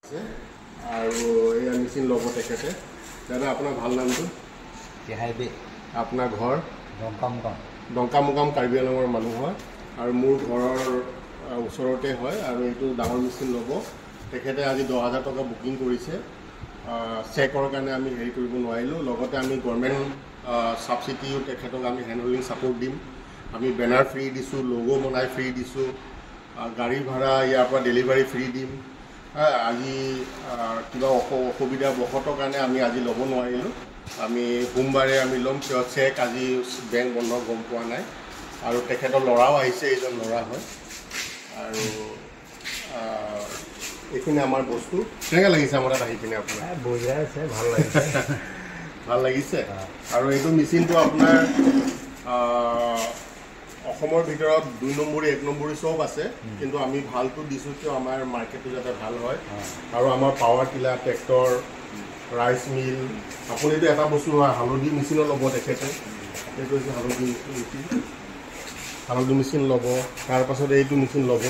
আৰু এই মেচিন ল'ব তেখেতে। দাদা আপোনাৰ ভাল নামটো? আপোনাৰ ঘৰ? ডংকামুকাম কাৰ্বি আংলঙৰ মানুহ হয় আৰু মোৰ ঘৰৰ ওচৰতে হয়। আৰু এইটো ডাঙৰ মেচিন ল'ব তেখেতে। আজি 10,000 টকা বুকিং কৰিছে। চেকৰ কাৰণে আমি হেৰি কৰিব নোৱাৰিলোঁ। লগতে আমি গভৰ্ণমেণ্ট ছাবচিডিও তেখেতক আমি হেণ্ড হোল্ডিং ছাপোৰ্ট দিম। আমি বেনাৰ ফ্ৰী দিছোঁ, লগো বনাই ফ্ৰী দিছোঁ, গাড়ী ভাড়া ইয়াৰ পৰা ডেলিভাৰী ফ্ৰী দিম। আজি কিবা অসুবিধা বশতৰ কাৰণে আমি আজি ল'ব নোৱাৰিলোঁ। আমি সোমবাৰে আমি ল'ম। কিয় চেক আজি বেংক বন্ধ গম পোৱা নাই। আৰু তেখেতৰ ল'ৰাও আহিছে, এইজন ল'ৰা হয়। আৰু এইখিনি আমাৰ বস্তু। কেনেকৈ লাগিছে আমাৰ তাত আহি পিনে আপোনাৰ? বঢ়িয়া আছে, ভাল লাগিছে। ভাল লাগিছে। আৰু এইটো মেচিনটো আপোনাৰ অসমৰ ভিতৰত 2 নম্বৰী 1 নম্বৰী চব আছে, কিন্তু আমি ভালটো দিছোঁ কিয় আমাৰ মাৰ্কেটটো যাতে ভাল হয়। আৰু আমাৰ power tiller, tractor, rice mill. আপুনিতো এটা বস্তু নহয়, হালধি মেচিনো ল'ব তেখেতে। এইটো হৈছে হালধি মেচিন। হালধি মেচিন ল'ব। তাৰপাছত এইটো মেচিন ল'ব।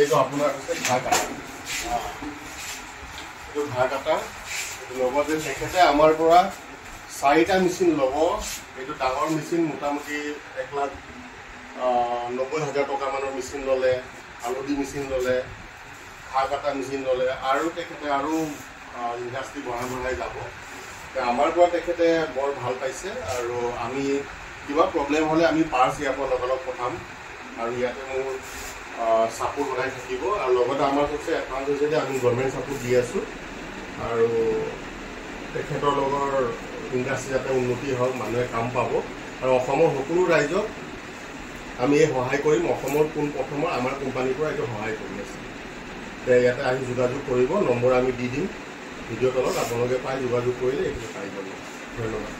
এইটো আপোনাৰ হৈছে ঘাঁহ কাটা। এইটো ঘাঁহ কাটা লগতে তেখেতে আমাৰ পৰা 4টা মেচিন ল'ব। এইটো ডাঙৰ মেচিন, মোটামুটি 1,90,000 টকামানৰ মেচিন ল'লে। হালধি মেচিন ল'লে, ঘাঁহ কাটা মেচিন ল'লে, আৰু তেখেতে আৰু ইণ্ডাষ্ট্ৰী বঢ়াই যাব। আমাৰ পৰা তেখেতে বৰ ভাল পাইছে। আৰু আমি কিবা প্ৰব্লেম হ'লে আমি পাৰ্টছ ইয়াৰ পৰা লগালগ পঠাম। আৰু ইয়াতে মোৰ ছাপোৰ্ট বনাই থাকিব। আৰু লগতে আমাৰ হৈছে এডভান্স হৈছে যে আমি গভৰ্ণমেণ্ট ছাপোৰ্ট দি আছোঁ। আৰু তেখেতৰ লগৰ ইণ্ডাষ্ট্ৰী যাতে উন্নতি হওক, মানুহে কাম পাব। আৰু অসমৰ সকলো ৰাইজক আমি এই সহায় কৰিম। অসমৰ পোনপ্ৰথমে আমাৰ কোম্পানীৰ পৰা এইটো সহায় কৰি আছে। ইয়াতে আহি যোগাযোগ কৰিব। নম্বৰ আমি দি দিম ভিডিঅ' তলত, আপোনালোকে পাই যোগাযোগ কৰিলে এইখিনি পাই যাব। ধন্যবাদ।